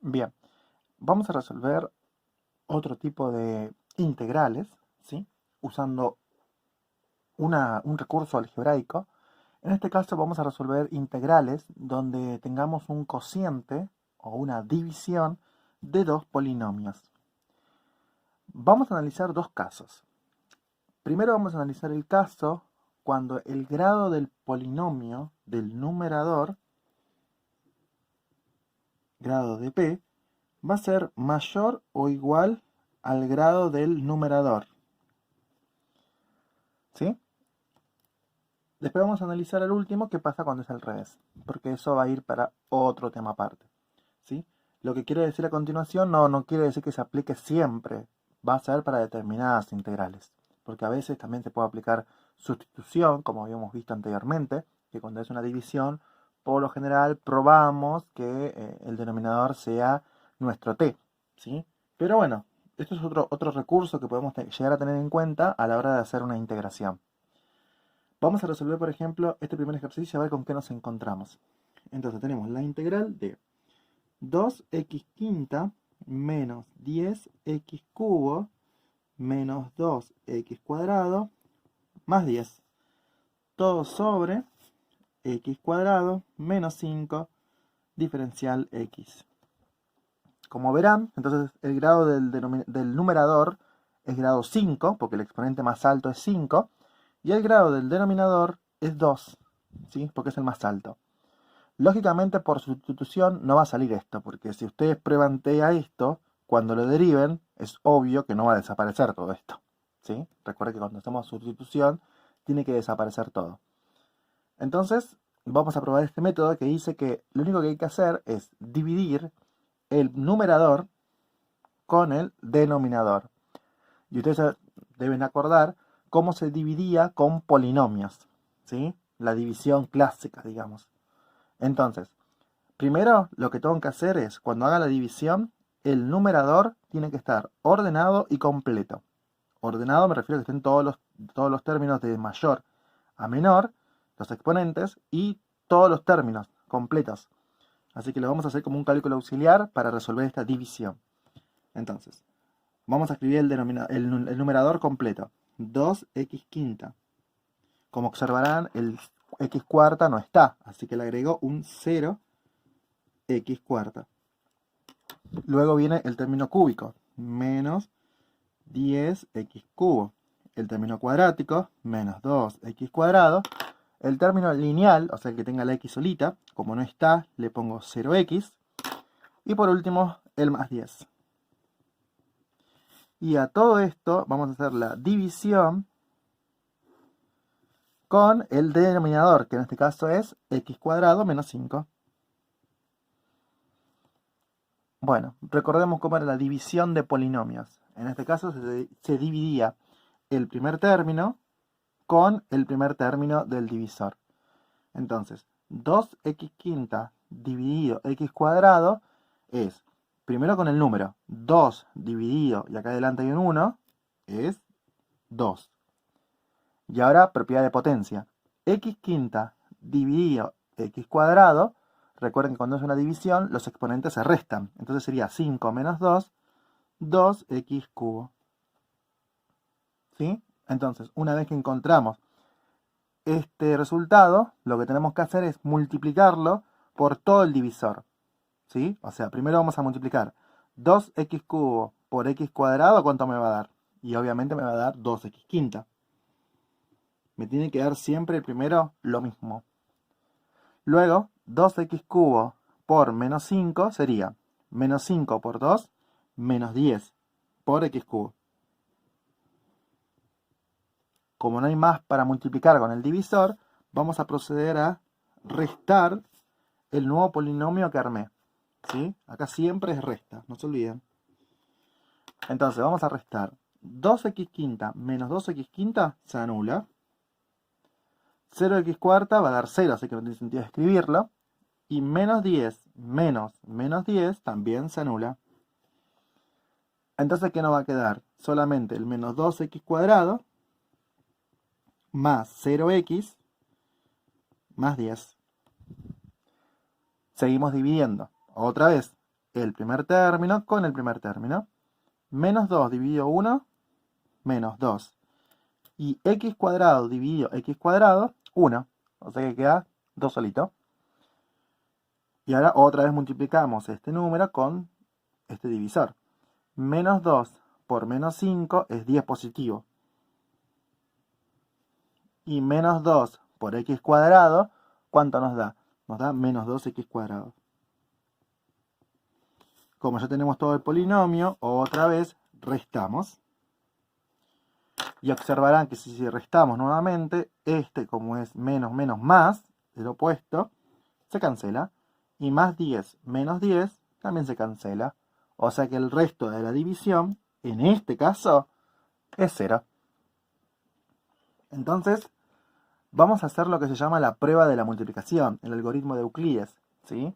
Bien, vamos a resolver otro tipo de integrales, ¿sí? Usando un recurso algebraico. En este caso vamos a resolver integrales donde tengamos un cociente o una división de dos polinomios. Vamos a analizar dos casos. Primero vamos a analizar el caso cuando el grado del polinomio del numerador, grado de p, va a ser mayor o igual al grado del numerador, ¿sí? Después vamos a analizar el último, qué pasa cuando es al revés, porque eso va a ir para otro tema aparte, ¿sí? Lo que quiero decir a continuación no quiere decir que se aplique siempre, va a ser para determinadas integrales, porque a veces también se puede aplicar sustitución, como habíamos visto anteriormente, que cuando es una división, por lo general probamos que el denominador sea nuestro t, ¿sí? Pero bueno, esto es otro recurso que podemos llegar a tener en cuenta a la hora de hacer una integración. Vamos a resolver, por ejemplo, este primer ejercicio a ver con qué nos encontramos. Entonces tenemos la integral de 2x quinta menos 10x cubo menos 2x cuadrado más 10. Todo sobre x cuadrado menos 5 diferencial x. Como verán, entonces el grado del numerador es grado 5, porque el exponente más alto es 5, y el grado del denominador es 2, ¿sí? Porque es el más alto. Lógicamente, por sustitución no va a salir esto, porque si ustedes prueban t a esto, cuando lo deriven, es obvio que no va a desaparecer todo esto, ¿sí? Recuerden que cuando hacemos sustitución, tiene que desaparecer todo. Entonces, vamos a probar este método que dice que lo único que hay que hacer es dividir el numerador con el denominador. Y ustedes deben acordar cómo se dividía con polinomios, ¿sí? La división clásica, digamos. Entonces, primero lo que tengo que hacer es, cuando haga la división, el numerador tiene que estar ordenado y completo. Ordenado me refiero a que estén todos los términos de mayor a menor, los exponentes, y todos los términos completos. Así que lo vamos a hacer como un cálculo auxiliar para resolver esta división. Entonces, vamos a escribir el numerador completo. 2x quinta. Como observarán, el x cuarta no está, así que le agrego un 0x cuarta. Luego viene el término cúbico, menos 10x cubo. El término cuadrático, menos 2x cuadrado. El término lineal, o sea, el que tenga la x solita, como no está, le pongo 0x. Y por último, el más 10. Y a todo esto vamos a hacer la división con el denominador, que en este caso es x cuadrado menos 5. Bueno, recordemos cómo era la división de polinomios. En este caso se dividía el primer término con el primer término del divisor. Entonces, 2x quinta dividido x cuadrado es, primero con el número, 2 dividido, y acá adelante hay un 1, es 2. Y ahora propiedad de potencia. X quinta dividido x cuadrado, recuerden que cuando es una división los exponentes se restan. Entonces sería 5 menos 2, 2x cubo. ¿Sí? Entonces, una vez que encontramos este resultado, lo que tenemos que hacer es multiplicarlo por todo el divisor. ¿Sí? O sea, primero vamos a multiplicar 2x cubo por x cuadrado, ¿cuánto me va a dar? Y obviamente me va a dar 2x quinta. Me tiene que dar siempre el primero lo mismo. Luego, 2x cubo por menos 5 sería menos 5 por 2, menos 10 por x cubo. Como no hay más para multiplicar con el divisor, vamos a proceder a restar el nuevo polinomio que armé. ¿Sí? Acá siempre es resta, no se olviden. Entonces vamos a restar 2x quinta menos 2x quinta se anula. 0x cuarta va a dar 0, así que no tiene sentido escribirlo. Y menos 10 menos menos 10 también se anula. Entonces, ¿qué nos va a quedar? Solamente el menos 2x cuadrado más 0x más 10. Seguimos dividiendo. Otra vez, el primer término con el primer término. Menos 2 dividido 1, menos 2. Y x cuadrado dividido x cuadrado, 1. O sea que queda 2 solito. Y ahora otra vez multiplicamos este número con este divisor. Menos 2 por menos 5 es 10 positivo. Y menos 2 por x cuadrado, ¿cuánto nos da? Nos da menos 2x cuadrado. Como ya tenemos todo el polinomio, otra vez restamos. Y observarán que si restamos nuevamente, este como es menos menos más, el opuesto, se cancela. Y más 10 menos 10 también se cancela. O sea que el resto de la división, en este caso, es 0. Entonces, vamos a hacer lo que se llama la prueba de la multiplicación, el algoritmo de Euclides, ¿sí?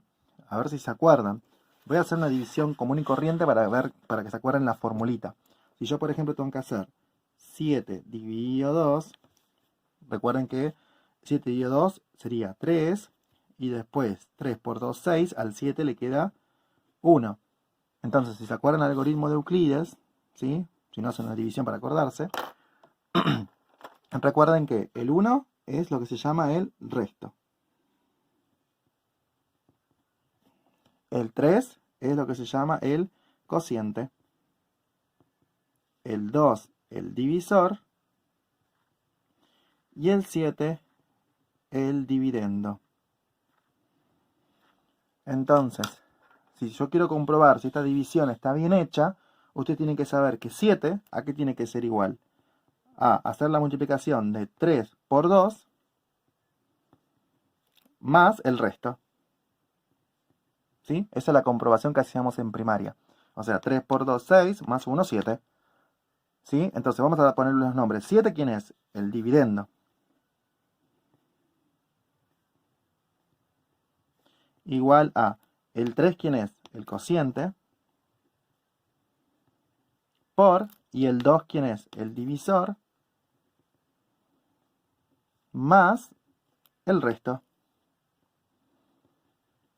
A ver si se acuerdan. Voy a hacer una división común y corriente para que se acuerden la formulita. Si yo, por ejemplo, tengo que hacer 7 dividido 2, recuerden que 7 dividido 2 sería 3, y después 3 por 2, 6, al 7 le queda 1. Entonces, si se acuerdan el algoritmo de Euclides, ¿sí? Si no hacen una división para acordarse, recuerden que el 1 es lo que se llama el resto. El 3 es lo que se llama el cociente. El 2, el divisor. Y el 7, el dividendo. Entonces, si yo quiero comprobar si esta división está bien hecha, usted tiene que saber que 7, ¿a qué tiene que ser igual? A hacer la multiplicación de 3 por 2 más el resto. ¿Sí? Esa es la comprobación que hacíamos en primaria. O sea, 3 por 2, 6, más 1, 7. ¿Sí? Entonces vamos a ponerle los nombres. 7, ¿quién es? El dividendo. Igual a el 3, ¿quién es? El cociente. Por, y el 2, ¿quién es? El divisor. Más el resto.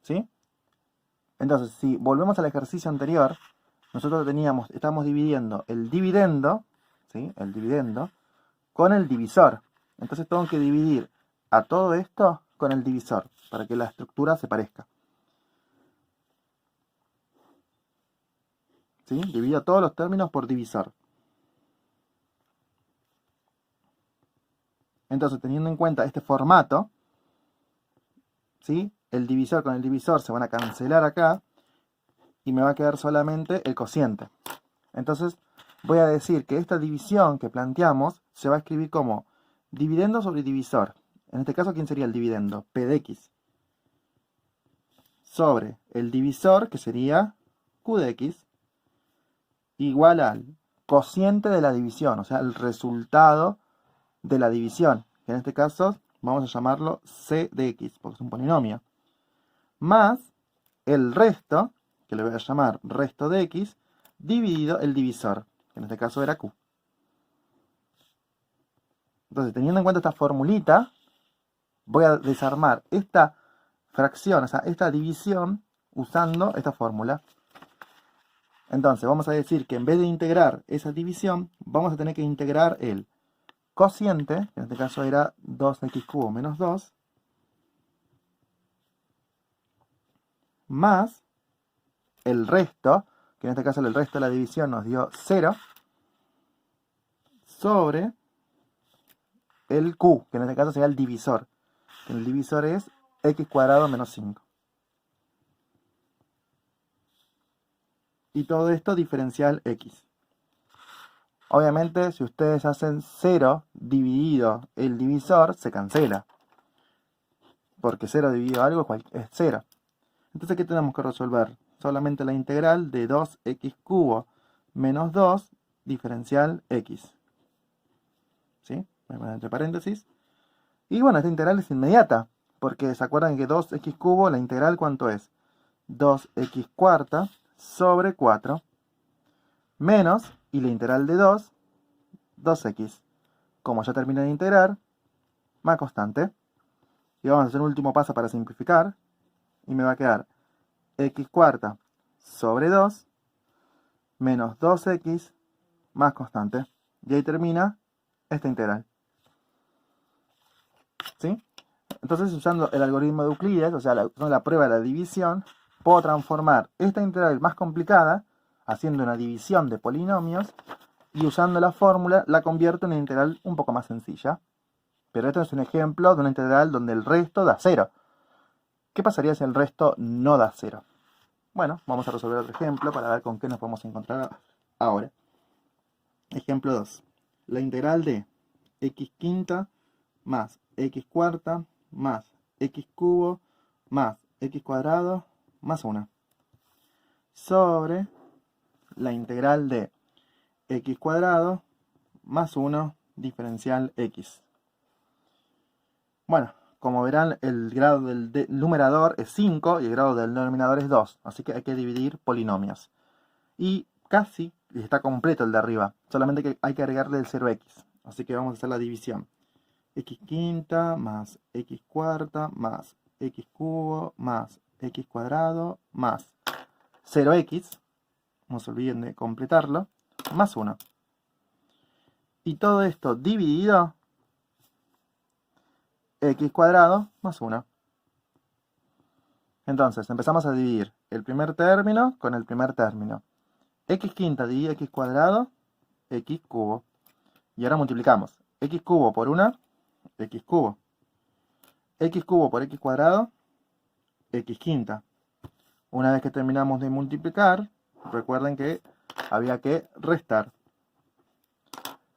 ¿Sí? Entonces, si volvemos al ejercicio anterior, nosotros estamos dividiendo el dividendo, ¿sí? El dividendo, con el divisor. Entonces tengo que dividir a todo esto con el divisor, para que la estructura se parezca. ¿Sí? Divido todos los términos por divisor. Entonces, teniendo en cuenta este formato, ¿sí? El divisor con el divisor se van a cancelar acá y me va a quedar solamente el cociente. Entonces, voy a decir que esta división que planteamos se va a escribir como dividendo sobre divisor. En este caso, ¿quién sería el dividendo? P de x. Sobre el divisor, que sería Q de x, igual al cociente de la división, o sea, el resultado de la división, que en este caso vamos a llamarlo C de x, porque es un polinomio, más el resto, que le voy a llamar resto de x, dividido el divisor, que en este caso era Q. Entonces, teniendo en cuenta esta formulita, voy a desarmar esta fracción, o sea, esta división, usando esta fórmula. Entonces, vamos a decir que en vez de integrar esa división, vamos a tener que integrar el cociente, que en este caso era 2x cubo menos 2, más el resto, que en este caso el resto de la división nos dio 0, sobre el q, que en este caso sería el divisor. El divisor es x cuadrado menos 5. Y todo esto diferencial x. Obviamente, si ustedes hacen 0 dividido el divisor, se cancela. Porque 0 dividido algo es 0. Entonces, ¿qué tenemos que resolver? Solamente la integral de 2x cubo menos 2 diferencial x. ¿Sí? Entre paréntesis. Y bueno, esta integral es inmediata. Porque se acuerdan que 2x cubo, la integral, ¿cuánto es? 2x cuarta sobre 4 menos, y la integral de 2, 2x. Como ya terminé de integrar, más constante. Y vamos a hacer un último paso para simplificar. Y me va a quedar x cuarta sobre 2 menos 2x más constante. Y ahí termina esta integral. ¿Sí? Entonces, usando el algoritmo de Euclides, o sea, usando la prueba de la división, puedo transformar esta integral más complicada, haciendo una división de polinomios, y usando la fórmula la convierto en una integral un poco más sencilla. Pero esto es un ejemplo de una integral donde el resto da 0. ¿Qué pasaría si el resto no da 0? Bueno, vamos a resolver otro ejemplo para ver con qué nos podemos encontrar ahora. Ejemplo 2. La integral de x quinta más x cuarta más x cubo más x cuadrado más 1 sobre la integral de x cuadrado más 1 diferencial x. Bueno, como verán, el grado del numerador es 5 y el grado del denominador es 2, así que hay que dividir polinomios. Y casi está completo el de arriba, solamente que hay que agregarle el 0x, así que vamos a hacer la división. X quinta más x cuarta más x cubo más x cuadrado más 0x, no se olviden de completarlo, más 1. Y todo esto dividido x cuadrado más 1. Entonces empezamos a dividir el primer término con el primer término. X quinta dividido x cuadrado, x cubo. Y ahora multiplicamos x cubo por 1, x cubo. X cubo por x cuadrado, x quinta. Una vez que terminamos de multiplicar, recuerden que había que restar.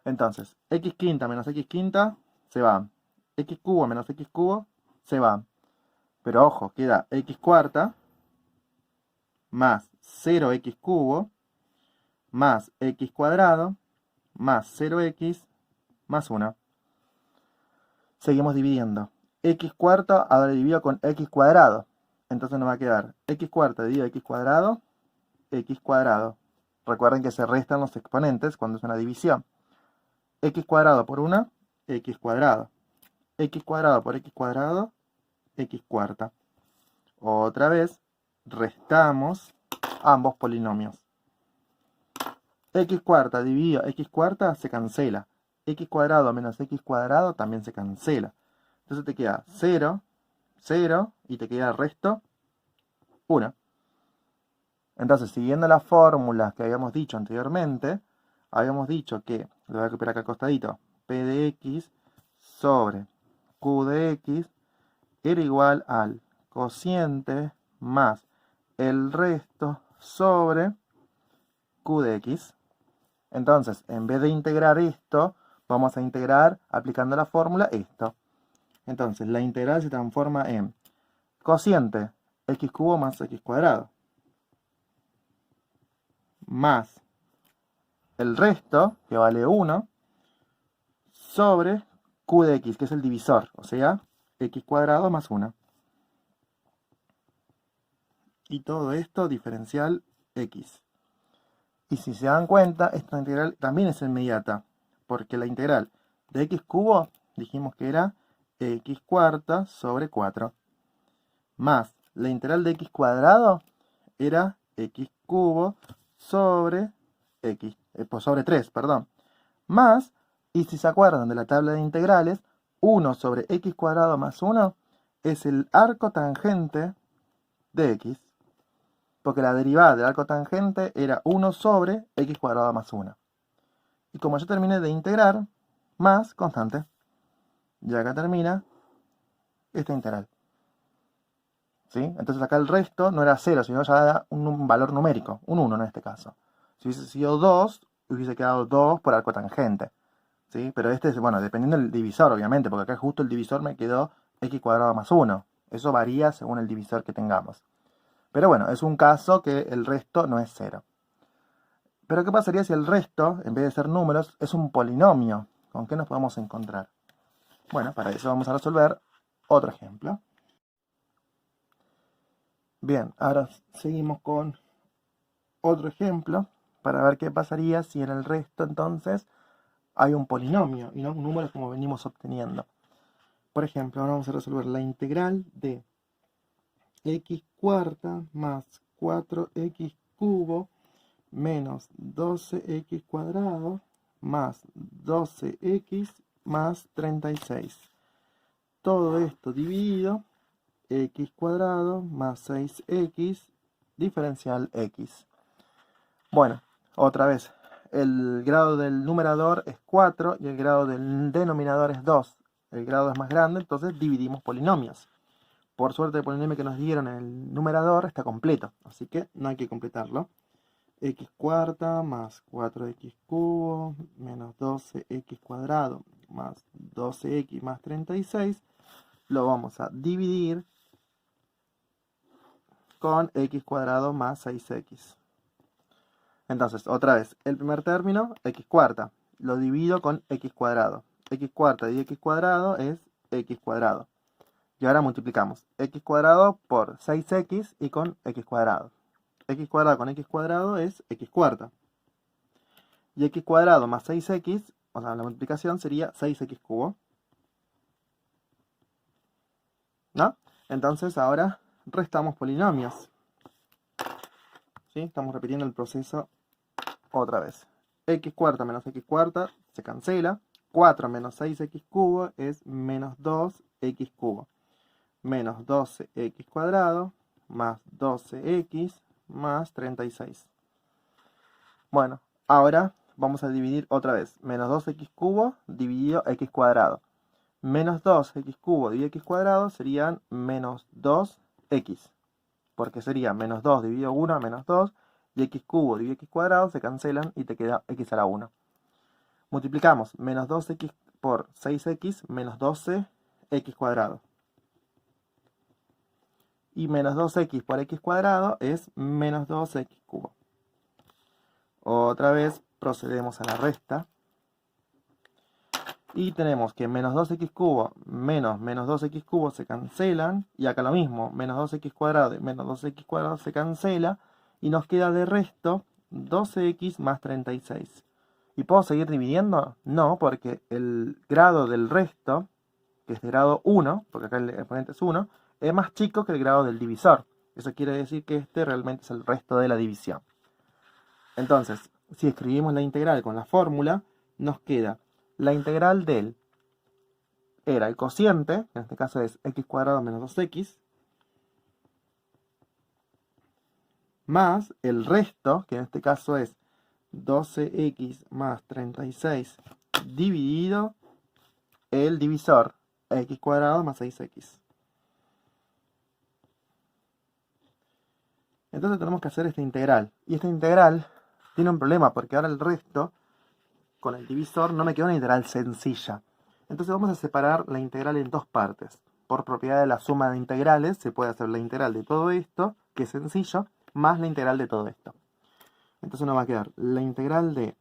Entonces, x quinta menos x quinta se van. X cubo menos x cubo se van. Pero ojo, queda x cuarta más 0x cubo más x cuadrado más 0x más 1. Seguimos dividiendo. X cuarta ahora dividido con x cuadrado. Entonces nos va a quedar x cuarta dividido x cuadrado, x cuadrado. Recuerden que se restan los exponentes cuando es una división. X cuadrado por 1, x cuadrado. X cuadrado por x cuadrado, x cuarta. Otra vez, restamos ambos polinomios. X cuarta dividido x cuarta se cancela. X cuadrado menos x cuadrado también se cancela. Entonces te queda 0, 0 y te queda el resto 1. Entonces, siguiendo las fórmulas que habíamos dicho anteriormente, habíamos dicho que, lo voy a copiar acá al costadito, P de x sobre Q de x era igual al cociente más el resto sobre Q de x. Entonces, en vez de integrar esto, vamos a integrar, aplicando la fórmula, esto. Entonces, la integral se transforma en cociente x cubo más x cuadrado más el resto, que vale 1, sobre Q de x, que es el divisor, o sea, x cuadrado más 1. Y todo esto diferencial x. Y si se dan cuenta, esta integral también es inmediata, porque la integral de x cubo dijimos que era x cuarta sobre 4, más la integral de x cuadrado era x cubo sobre x, sobre 3, perdón, más, y si se acuerdan de la tabla de integrales, 1 sobre x cuadrado más 1 es el arco tangente de x, porque la derivada del arco tangente era 1 sobre x cuadrado más 1. Y como ya terminé de integrar, más constante. Y acá termina esta integral. ¿Sí? Entonces acá el resto no era 0, sino ya era un valor numérico, un 1 en este caso. Si hubiese sido 2, hubiese quedado 2 por arco tangente. ¿Sí? Pero este es, bueno, dependiendo del divisor, obviamente, porque acá justo el divisor me quedó x cuadrado más 1. Eso varía según el divisor que tengamos. Pero bueno, es un caso que el resto no es 0. Pero ¿qué pasaría si el resto, en vez de ser números, es un polinomio? ¿Con qué nos podemos encontrar? Bueno, para eso vamos a resolver otro ejemplo. Bien, ahora seguimos con otro ejemplo para ver qué pasaría si en el resto entonces hay un polinomio y no un número como venimos obteniendo. Por ejemplo, ahora vamos a resolver la integral de x cuarta más 4x cubo menos 12x cuadrado más 12x más 36. Todo esto dividido, x cuadrado más 6x diferencial x. Bueno, otra vez, el grado del numerador es 4 y el grado del denominador es 2. El grado es más grande, entonces dividimos polinomios. Por suerte el polinomio que nos dieron en el numerador está completo, así que no hay que completarlo. X cuarta más 4x cubo menos 12x cuadrado más 12x más 36 lo vamos a dividir con x cuadrado más 6x. Entonces, otra vez, el primer término, x cuarta, lo divido con x cuadrado. X cuarta y x cuadrado es x cuadrado. Y ahora multiplicamos x cuadrado por 6x y con x cuadrado. X cuadrado con x cuadrado es x cuarta. Y x cuadrado más 6x, o sea, la multiplicación sería 6x cubo. ¿No? Entonces ahora restamos polinomios. ¿Sí? Estamos repitiendo el proceso otra vez. X cuarta menos x cuarta se cancela. 4 menos 6x cubo es menos 2x cubo. Menos 12x cuadrado más 12x más 36. Bueno, ahora vamos a dividir otra vez. Menos 2x cubo dividido x cuadrado. Menos 2x cubo dividido x cuadrado serían menos 2x. Porque sería menos 2 dividido 1 menos 2. Y x cubo dividido x cuadrado se cancelan y te queda x a la 1. Multiplicamos menos 2x por 6x menos 12x cuadrado. Y menos 2x por x cuadrado es menos 2x cubo. Otra vez procedemos a la resta. Y tenemos que menos 2x cubo menos menos 2x cubo se cancelan. Y acá lo mismo, menos 2x cuadrado y menos 2x cuadrado se cancela. Y nos queda de resto 12x más 36. ¿Y puedo seguir dividiendo? No, porque el grado del resto, que es de grado 1, porque acá el exponente es 1, es más chico que el grado del divisor. Eso quiere decir que este realmente es el resto de la división. Entonces, si escribimos la integral con la fórmula, nos queda la integral del, era el cociente, que en este caso es x cuadrado menos 2x, más el resto, que en este caso es 12x más 36, dividido el divisor, x cuadrado más 6x. Entonces tenemos que hacer esta integral. Y esta integral tiene un problema, porque ahora el resto, con el divisor, no me queda una integral sencilla. Entonces vamos a separar la integral en dos partes. Por propiedad de la suma de integrales, se puede hacer la integral de todo esto, que es sencillo, más la integral de todo esto. Entonces nos va a quedar la integral de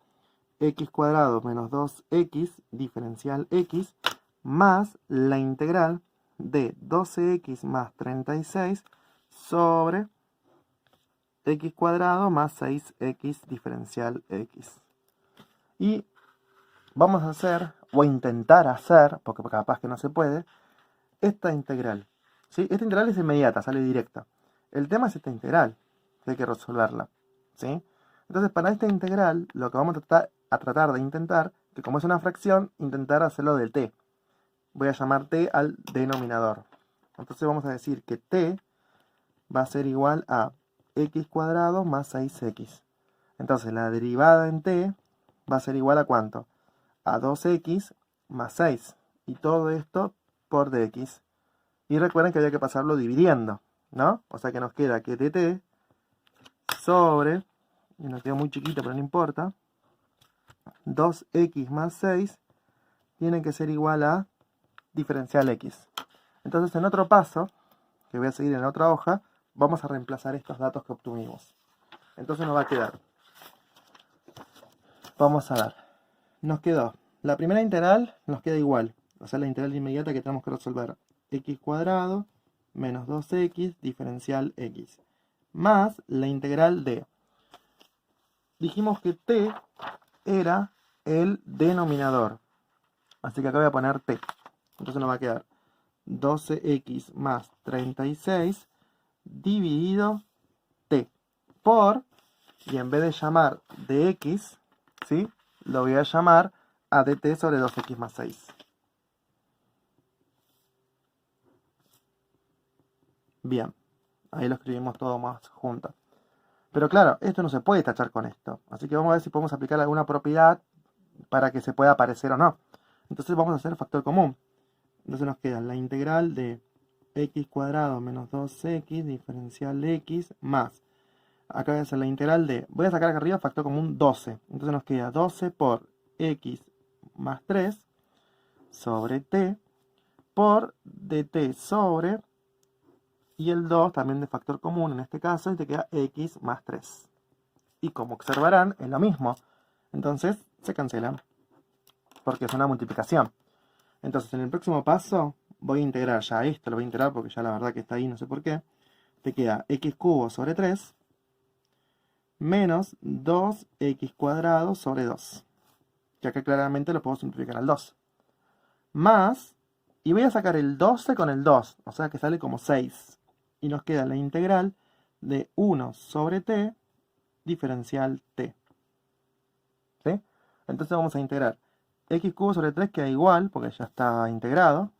x cuadrado menos 2x diferencial x más la integral de 12x más 36 sobre x cuadrado más 6x diferencial x. Y vamos a hacer, o a intentar hacer, porque capaz que no se puede, esta integral. ¿Sí? Esta integral es inmediata, sale directa. El tema es esta integral, que hay que resolverla. ¿Sí? Entonces, para esta integral, lo que vamos a tratar de intentar, que como es una fracción, intentar hacerlo de t. Voy a llamar t al denominador. Entonces vamos a decir que t va a ser igual a x cuadrado más 6x. Entonces la derivada en t va a ser igual a ¿cuánto? A 2x más 6. Y todo esto por dx. Y recuerden que había que pasarlo dividiendo, ¿no? O sea que nos queda que dt sobre, y nos queda muy chiquito pero no importa, 2x más 6 tiene que ser igual a diferencial x. Entonces en otro paso, que voy a seguir en la otra hoja, vamos a reemplazar estos datos que obtuvimos. Entonces nos va a quedar, vamos a ver, nos quedó, la primera integral nos queda igual, o sea la integral inmediata que tenemos que resolver, x cuadrado menos 2x diferencial x, más la integral de, dijimos que t era el denominador, así que acá voy a poner t, entonces nos va a quedar 12x más 36 dividido t. por, y en vez de llamar dx, ¿sí? Lo voy a llamar a dt sobre 2x más 6. Bien, ahí lo escribimos todo más junto. Pero claro, esto no se puede tachar con esto. Así que vamos a ver si podemos aplicar alguna propiedad para que se pueda aparecer o no. Entonces vamos a hacer factor común. Entonces nos queda la integral de x cuadrado menos 2x diferencial de x más. Acá voy a hacer la integral de... Voy a sacar acá arriba factor común 12. Entonces nos queda 12 por x más 3 sobre t por dt sobre... Y el 2 también de factor común en este caso y te queda x más 3. Y como observarán es lo mismo. Entonces se cancelan porque es una multiplicación. Entonces en el próximo paso voy a integrar ya esto, lo voy a integrar porque ya la verdad que está ahí, no sé por qué. Te queda x cubo sobre 3 menos 2x cuadrado sobre 2. Que acá claramente lo puedo simplificar al 2. Más, y voy a sacar el 12 con el 2, o sea que sale como 6. Y nos queda la integral de 1 sobre t diferencial t. ¿Sí? Entonces vamos a integrar x cubo sobre 3 queda igual, porque ya está integrado.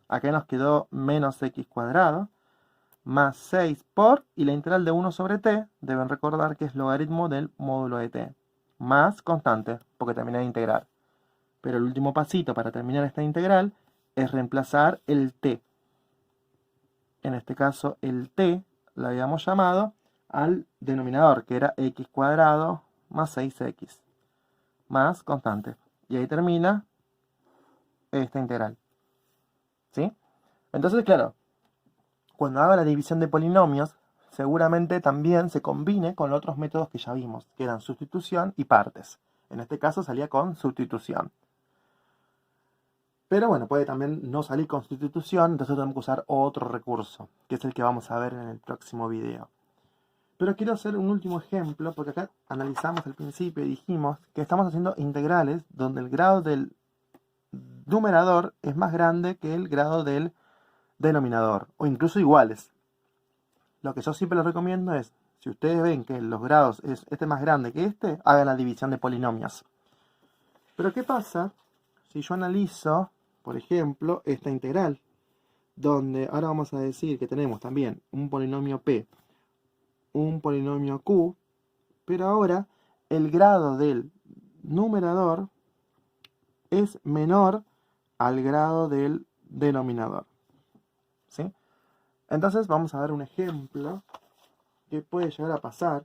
Acá nos quedó menos x cuadrado, más 6 por, y la integral de 1 sobre t, deben recordar que es logaritmo del módulo de t, más constante, porque terminé de integrar. Pero el último pasito para terminar esta integral es reemplazar el t. En este caso el t lo habíamos llamado al denominador, que era x cuadrado más 6x, más constante. Y ahí termina esta integral. ¿Sí? Entonces, claro, cuando haga la división de polinomios, seguramente también se combine con otros métodos que ya vimos, que eran sustitución y partes. En este caso salía con sustitución. Pero bueno, puede también no salir con sustitución, entonces tenemos que usar otro recurso, que es el que vamos a ver en el próximo video. Pero quiero hacer un último ejemplo, porque acá analizamos al principio y dijimos que estamos haciendo integrales donde el grado del numerador es más grande que el grado del denominador, o incluso iguales. Lo que yo siempre les recomiendo es, si ustedes ven que los grados es este más grande que este, hagan la división de polinomios. Pero ¿qué pasa si yo analizo, por ejemplo, esta integral? Donde ahora vamos a decir que tenemos también un polinomio p, un polinomio q, pero ahora el grado del numerador es menor al grado del denominador. ¿Sí? Entonces vamos a ver un ejemplo que puede llegar a pasar,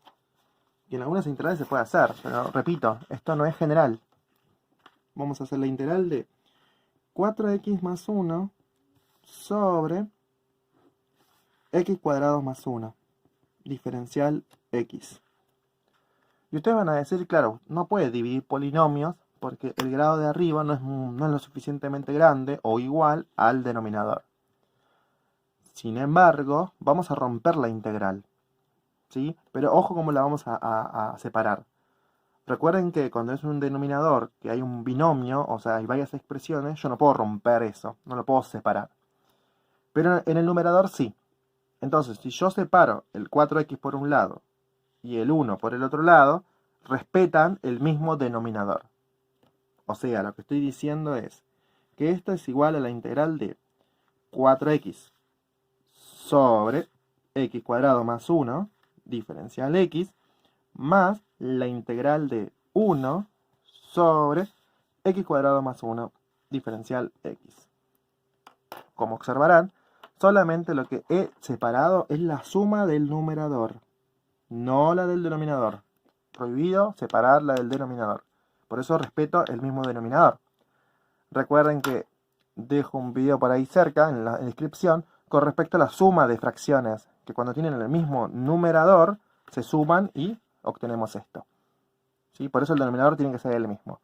que en algunas integrales se puede hacer, pero repito, esto no es general. Vamos a hacer la integral de 4x más 1 sobre x cuadrado más 1, diferencial x. Y ustedes van a decir, claro, no puede dividir polinomios porque el grado de arriba no es lo suficientemente grande o igual al denominador. Sin embargo, vamos a romper la integral, ¿sí? Pero ojo cómo la vamos a separar. Recuerden que cuando es un denominador, que hay un binomio, o sea, hay varias expresiones, yo no puedo romper eso, no lo puedo separar. Pero en el numerador sí. Entonces, si yo separo el 4x por un lado y el 1 por el otro lado, respetan el mismo denominador. O sea, lo que estoy diciendo es que esto es igual a la integral de 4x sobre x cuadrado más 1, diferencial x, más la integral de 1 sobre x cuadrado más 1, diferencial x. Como observarán, solamente lo que he separado es la suma del numerador, no la del denominador. Prohibido separar la del denominador. Por eso respeto el mismo denominador. Recuerden que dejo un video por ahí cerca, en la descripción, con respecto a la suma de fracciones, que cuando tienen el mismo numerador, se suman y obtenemos esto. ¿Sí? Por eso el denominador tiene que ser el mismo.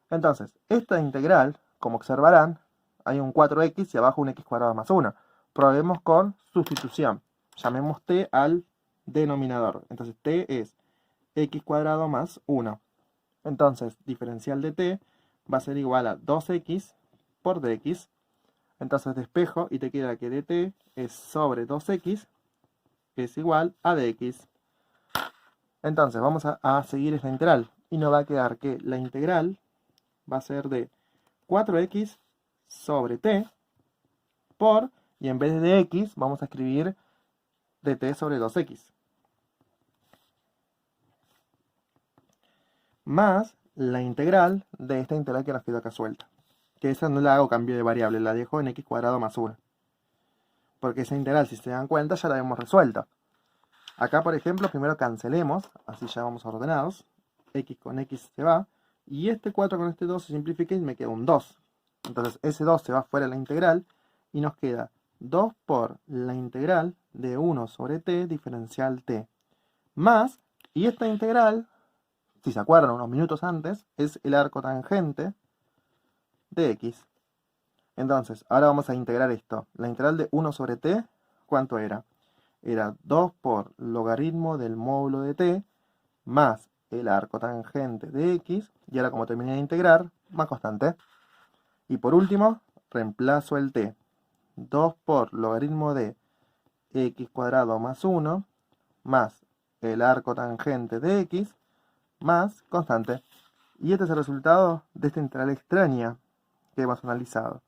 Entonces, esta integral, como observarán, hay un 4x y abajo un x cuadrado más 1. Probemos con sustitución. Llamemos t al denominador. Entonces, t es x cuadrado más 1. Entonces, diferencial de t va a ser igual a 2x por dx. Entonces despejo y te queda que dt es sobre 2x, que es igual a dx. Entonces vamos a seguir esta integral y nos va a quedar que la integral va a ser de 4x sobre t por, y en vez de x vamos a escribir dt sobre 2x, más la integral de esta integral que nos quedó acá suelta, que esa no la hago cambio de variable, la dejo en x cuadrado más 1, porque esa integral, si se dan cuenta, ya la hemos resuelto. Acá, por ejemplo, primero cancelemos, así ya vamos ordenados, x con x se va, y este 4 con este 2 se simplifica y me queda un 2. Entonces ese 2 se va fuera de la integral y nos queda 2 por la integral de 1 sobre t diferencial t, más, y esta integral, si se acuerdan unos minutos antes, es el arco tangente de x. Entonces, ahora vamos a integrar esto. La integral de 1 sobre t, ¿cuánto era? Era 2 por logaritmo del módulo de t más el arco tangente de x, y ahora como terminé de integrar, más constante. Y por último, reemplazo el t. 2 por logaritmo de x cuadrado más 1 más el arco tangente de x más constante. Y este es el resultado de esta integral extraña que hemos analizado.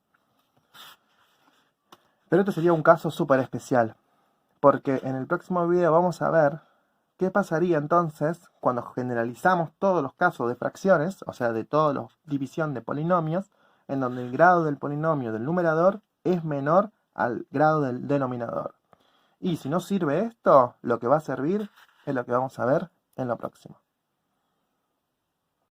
Pero este sería un caso súper especial, porque en el próximo video vamos a ver qué pasaría entonces cuando generalizamos todos los casos de fracciones, o sea, de toda la división de polinomios, en donde el grado del polinomio del numerador es menor al grado del denominador. Y si no sirve esto, lo que va a servir es lo que vamos a ver en lo próximo.